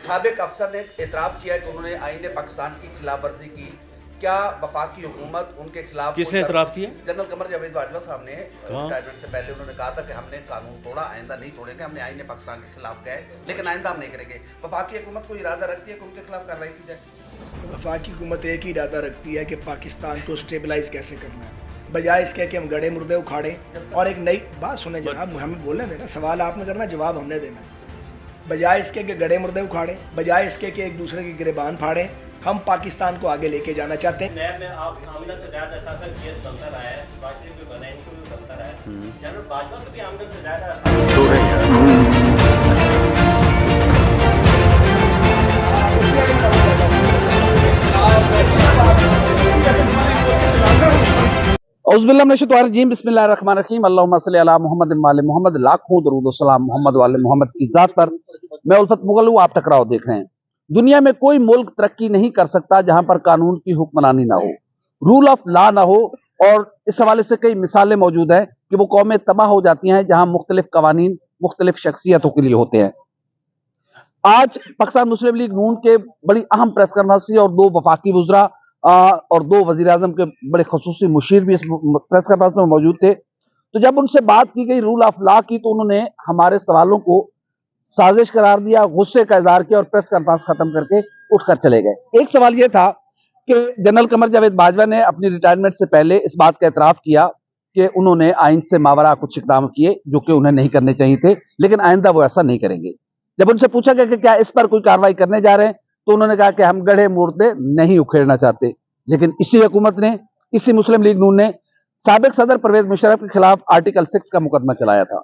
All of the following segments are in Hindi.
साबिक अफसर ने एतराफ़ किया कि उन्होंने आईन पाकिस्तान की खिलाफ वर्जी की। क्या वफाकी हुकूमत उनके खिलाफ किसने एतराफ़ किया? जनरल कमर जावेद बाजवा साहब ने हाँ। रिटायरमेंट से पहले उन्होंने कहा था कि हमने कानून तोड़ा, आइंदा नहीं तोड़ेंगे, हमने आईन पाकिस्तान के खिलाफ गए लेकिन आइंदा हम नहीं करेंगे। वफाकी हुकूमत को इरादा रखती है कि उनके खिलाफ कार्रवाई की जाए। वफाकी हुकूमत एक ही इरादा रखती है कि पाकिस्तान को स्टेबलाइज कैसे करना है, बजाय इसके कि हम गड़े मुर्दे उखाड़ें और एक नई बात सुने जनाब, हमें बोलने देना, सवाल आपने करना, जवाब हमने देना। बजाय इसके कि गड़े मुर्दे उखाड़ें, बजाय इसके कि एक दूसरे की गिरबान फाड़ें, हम पाकिस्तान को आगे लेके जाना चाहते हैं। नया में आप आमदन से ज़्यादा ऐसा केस बनता रहा है, बाजवा भी बना, इनको भी बनता रहा है, जनरल बाजवा से भी आमदन से ज़्यादा औज़ुबिल्लाहिमिनश्शैतानिर्रजीम बिस्मिल्लाहिर्रहमानिर्रहीम अल्लाहुम्मा सल्लि अला मुहम्मद वाले मोहम्मद। लाखों दरूद व सलाम मोहम्मद वाले मोहम्मद की ज़ात पर। मैं उल्फत मुगल हूँ, आप टकराव देख रहे हैं। दुनिया में कोई मुल्क तरक्की नहीं कर सकता जहां पर कानून की हुक्मरानी ना हो, रूल ऑफ लॉ ना हो। और इस हवाले से कई मिसालें मौजूद हैं कि वो कौमें तबाह हो जाती हैं जहां मुख्तलिफ कवानीन मुख्तलिफ शख्सियतों के लिए होते हैं। आज पाकिस्तान मुस्लिम लीग नून के बड़ी अहम प्रेस कॉन्फ्रेंस और दो वफाकी वुज़रा और दो वज़ीर आज़म के बड़े ख़ुसूसी मुशीर भी इस प्रेस कॉन्फ्रेंस में मौजूद थे। तो जब उनसे बात की गई रूल ऑफ लॉ की, तो उन्होंने हमारे सवालों को साजिश करार दिया, गुस्से का इजहार किया और प्रेस कॉन्फ्रेंस खत्म करके उठकर चले गए। एक सवाल यह था कि जनरल कमर जावेद बाजवा ने अपनी रिटायरमेंट से पहले इस बात का एतराफ़ किया कि उन्होंने आइन से मावरा कुछ इक़दाम किए जो कि उन्हें नहीं करने चाहिए थे, लेकिन आइंदा वो ऐसा नहीं करेंगे। जब उनसे पूछा गया कि क्या इस पर कोई कार्रवाई करने जा रहे हैं, तो उन्होंने कहा कि हम गढ़े मुर्दे नहीं उखेड़ना चाहते। लेकिन इसी हुकूमत ने, इसी मुस्लिम लीग नून ने साबिक सदर परवेज मुशर्रफ के खिलाफ आर्टिकल 6 का मुकदमा चलाया था।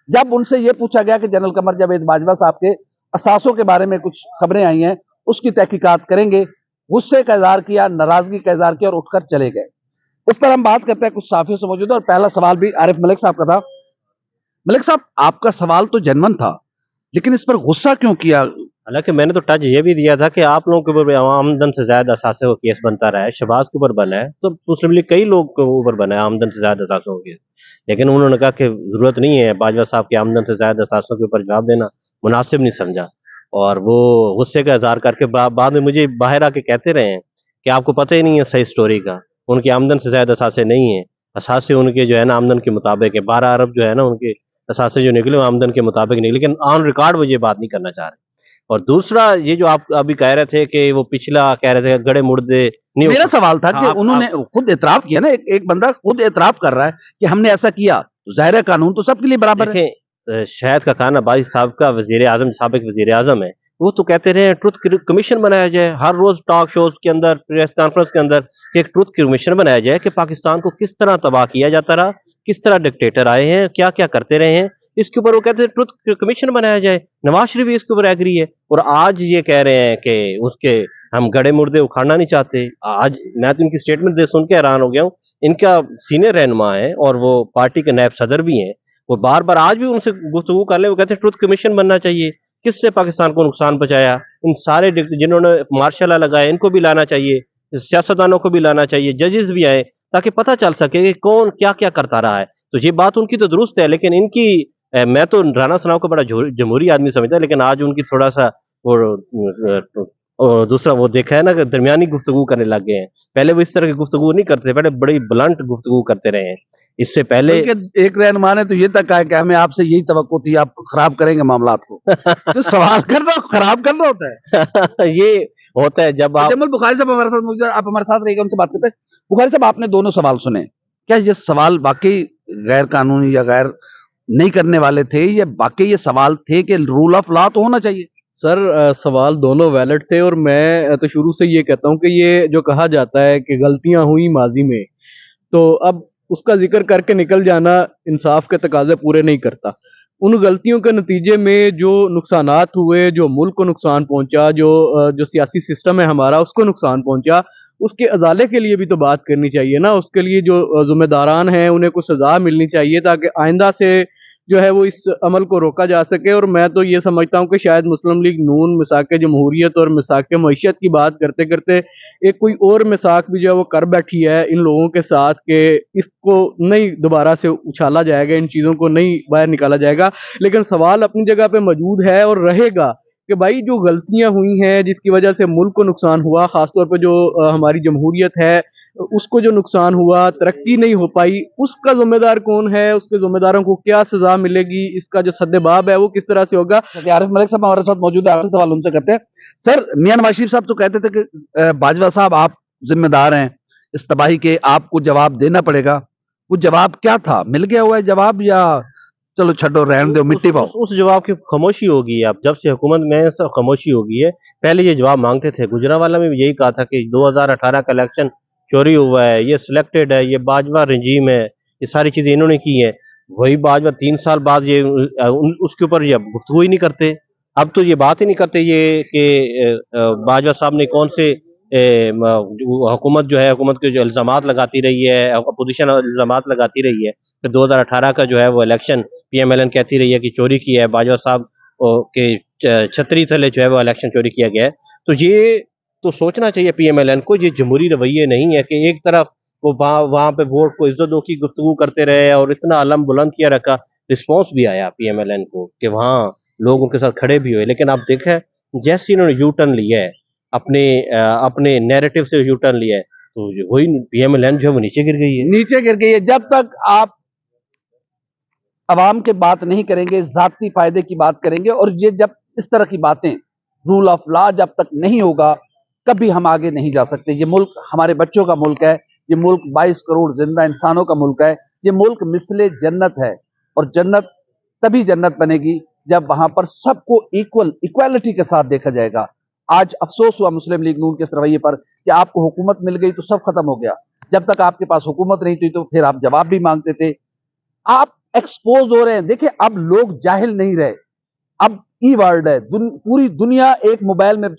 जब उनसे यह पूछा गया कि जनरल कमर जावेद बाजवा साहब के असासों के बारे में कुछ खबरें आई हैं, उसकी तहकीकात करेंगे, गुस्से का इजहार किया, नाराजगी का इजहार किया और उठकर चले गए। इस पर हम बात करते हैं, कुछ साफियों से मौजूद है। और पहला सवाल भी आरिफ मलिक साहब का था। मलिक साहब, आपका सवाल तो जेन्युइन था, लेकिन इस पर गुस्सा क्यों किया? हालांकि मैंने तो टच ये भी दिया था कि आप लोगों के ऊपर आमदन से ज्यादा असासे का केस बनता रहा है, शहबाज के ऊपर बना है, तो मुस्लिम लीग कई लोग के ऊपर बना है आमदन से ज्यादा असासों के, लेकिन उन्होंने कहा कि जरूरत नहीं है, बाजवा साहब के आमदन से ज्यादा असासों के ऊपर जवाब देना मुनासिब नहीं समझा। और वो गुस्से का इजहार करके बाद में मुझे बाहर आके कहते रहे हैं कि आपको पता ही नहीं है सही स्टोरी का, उनकी आमदन से ज्यादा असासे नहीं है, असासे उनके जो है ना आमदन के मुताबिक है, 12 अरब जो है ना उनके असासे जो निकले वो आमदन के मुताबिक निकले, लेकिन ऑन रिकॉर्ड वो ये बात नहीं करना चाह रहे। और दूसरा ये जो आप अभी कह रहे थे कि वो पिछला कह रहे थे गड़े मुर्दे नहीं, मेरा सवाल था कि उन्होंने खुद एतराफ़ किया ना, एक बंदा खुद एतराफ़ कर रहा है कि हमने ऐसा किया, तो जाहिर है कानून तो सबके लिए बराबर है। शायद का खान अब्बासी साहब का वजीर आजम, साबिक वजीर आजम है, वो तो कहते रहे ट्रुथ कमीशन बनाया जाए, हर रोज टॉक शोज के अंदर, प्रेस कॉन्फ्रेंस के अंदर एक ट्रुथ कमीशन बनाया जाए कि पाकिस्तान को किस तरह तबाह किया जाता रहा, किस तरह डिक्टेटर आए हैं, क्या क्या करते रहे हैं, इसके ऊपर वो कहते हैं ट्रुथ कमीशन बनाया जाए। नवाज शरीफ भी इसके ऊपर एग्री है, और आज ये कह रहे हैं कि उसके हम गड़े मुर्दे उखाड़ना नहीं चाहते। आज मैं तो इनकी स्टेटमेंट दे सुन के हैरान हो गया हूँ। इनका सीनियर रहनुमा है और वो पार्टी के नायब सदर भी हैं, वो बार बार आज भी उनसे गुफ्तगू कर ले, वो कहते हैं ट्रुथ कमीशन बनना चाहिए। किसने पाकिस्तान को नुकसान पहुंचाया? इन सारे जिन्होंने मार्शल लॉ लगाया इनको भी लाना चाहिए, सियासतदानों को भी लाना चाहिए, जजेस भी आए, ताकि पता चल सके कि कौन क्या क्या करता रहा है। तो ये बात उनकी तो दुरुस्त है, लेकिन इनकी मैं तो राना सनाव को बड़ा जमहूरी आदमी समझता, लेकिन आज उनकी थोड़ा सा वो और दूसरा वो देखा है ना कि दरमियानी गुफ्तगू करने लग गए हैं। पहले वो इस तरह की गुफ्तगू नहीं करते, पहले बड़ी ब्लंट गुफ्तगू करते रहे हैं। इससे पहले एक रहनुमा ने तो ये तक कहा कि हमें आपसे यही तवक्को थी, आप खराब करेंगे मामलात को। तो सवाल करना खराब करना होता है। ये होता है जब आप जमल बुखारी साहब हमारे साथ मौजूद है, आप हमारे साथ रहिएगा, उनसे बात करते हैं। बुखारी साहब, आपने दोनों सवाल सुने, क्या ये सवाल वाकई गैर कानूनी या गैर नहीं करने वाले थे, या बाकी ये सवाल थे कि रूल ऑफ लॉ तो होना चाहिए? सर सवाल दोनों वैलिड थे, और मैं तो शुरू से ये कहता हूँ कि ये जो कहा जाता है कि गलतियां हुई माजी में, तो अब उसका जिक्र करके निकल जाना इंसाफ के तकाजे पूरे नहीं करता। उन गलतियों के नतीजे में जो नुकसानात हुए, जो मुल्क को नुकसान पहुंचा, जो सियासी सिस्टम है हमारा उसको नुकसान पहुंचा, उसके अजाले के लिए भी तो बात करनी चाहिए ना। उसके लिए जो जिम्मेदारान हैं उन्हें कुछ सजा मिलनी चाहिए, ताकि आइंदा से जो है वो इस अमल को रोका जा सके। और मैं तो ये समझता हूँ कि शायद मुस्लिम लीग नून मिसाक जमहूरियत और मिसाक मईशत की बात करते करते एक कोई और मिसाक भी जो है वो कर बैठी है इन लोगों के साथ, कि इसको नहीं दोबारा से उछाला जाएगा, इन चीज़ों को नहीं बाहर निकाला जाएगा। लेकिन सवाल अपनी जगह पे मौजूद है और रहेगा कि भाई जो गलतियां हुई हैं जिसकी वजह से मुल्क को नुकसान हुआ, खासतौर पर जो हमारी जमहूरियत है उसको जो नुकसान हुआ, तरक्की नहीं हो पाई, उसका जिम्मेदार कौन है, उसके जिम्मेदारों को क्या सजा मिलेगी, इसका जो सद्देबाब है वो किस तरह से होगा। आरिफ मलिक साहब हमारे साथ मौजूद है, आखिरी सवाल उनसे करते हैं। सर, मियां नवाज शरीफ साहब तो कहते थे कि बाजवा साहब आप जिम्मेदार हैं इस तबाही के, आपको जवाब देना पड़ेगा। वो जवाब क्या था? मिल गया हुआ है जवाब, या चलो छड्डो रहने दो मिट्टी पाओ? उस जवाब की खामोशी होगी। अब जब से हुकूमत में सब खामोशी होगी है, पहले ये जवाब मांगते थे। गुजरांवाला में भी यही कहा था कि 2018 का इलेक्शन चोरी हुआ है, ये सिलेक्टेड है, ये बाजवा रजीम है, ये सारी चीजें इन्होंने की है। वही बाजवा 3 साल बाद ये उसके ऊपर ये गुफ्तगू ही नहीं करते। अब तो ये बात ही नहीं करते ये कि बाजवा साहब ने कौन से हुकूमत जो है, हुकूमत के जो इल्जामात लगाती रही है, अपोजिशन इल्जामात लगाती रही है कि 2018 का जो है वो इलेक्शन पीएमएलएन कहती रही है कि चोरी की है, बाजवा साहब के छतरी तले जो है वो इलेक्शन चोरी किया गया है। तो ये तो सोचना चाहिए पीएमएलएन को, ये जमहूरी रवैये नहीं है कि एक तरफ वो वहां पे वोट को इज्जत दो की गुफ्तगू करते रहे और इतना अलम बुलंद किया रखा। रिस्पॉन्स भी आया पीएमएलएन को कि वहाँ लोगों के साथ खड़े भी हुए, लेकिन आप देखें जैसे इन्होंने यू टर्न लिया है, अपने नैरेटिव से यू टर्न लिया है, तो वही पीएमएलएन जो है वो नीचे गिर गई है। नीचे गिर गई है। जब तक आप अवाम के बात नहीं करेंगे, जाती फायदे की बात करेंगे, और ये जब इस तरह की बातें, रूल ऑफ लॉ जब तक नहीं होगा, कभी हम आगे नहीं जा सकते। ये मुल्क हमारे बच्चों का मुल्क है, ये मुल्क 22 करोड़ जिंदा इंसानों का मुल्क है, ये मुल्क मिसले जन्नत है, और जन्नत तभी जन्नत बनेगी जब वहां पर सबको इक्वालिटी के साथ देखा जाएगा। आज अफसोस हुआ मुस्लिम लीग नून के इस रवैये पर कि आपको हुकूमत मिल गई तो सब खत्म हो गया। जब तक आपके पास हुकूमत नहीं थी तो फिर आप जवाब भी मांगते थे। आप एक्सपोज हो रहे हैं। देखिए, अब लोग जाहिल नहीं रहे, अब ई वर्ल्ड है, पूरी दुनिया एक मोबाइल में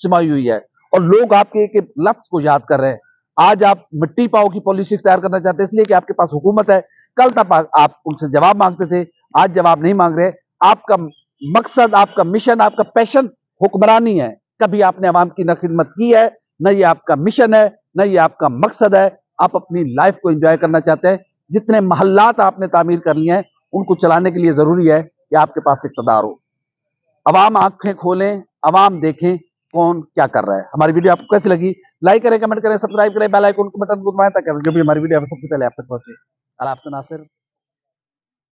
समाई हुई है, और लोग आपके एक एक लफ्ज को याद कर रहे हैं। आज आप मिट्टी पाओ की पॉलिसी तैयार करना चाहते हैं इसलिए कि आपके पास हुकूमत है। कल तक आप उनसे जवाब मांगते थे, आज जवाब नहीं मांग रहे। आपका मकसद, आपका मिशन, आपका पैशन हुक्मरानी है। कभी आपने आवाम की न खिदमत की है, न ये आपका मिशन है, न ये आपका मकसद है। आप अपनी लाइफ को एंजॉय करना चाहते हैं। जितने महल्लात आपने तामीर कर लिए हैं, उनको चलाने के लिए जरूरी है कि आपके पास इक़्तिदार हो। अवाम आंखें खोलें, अवाम देखें कौन क्या कर रहा है। हमारी वीडियो आपको कैसी लगी? लाइक करें, कमेंट करें, सब्सक्राइब करें, बेल आइकन को बटन को दबाएं ताकि जो भी हमारी वीडियो है सबसे पहले आप तक पहुंचे। अल्लाह हाफ़िज़ नासिर।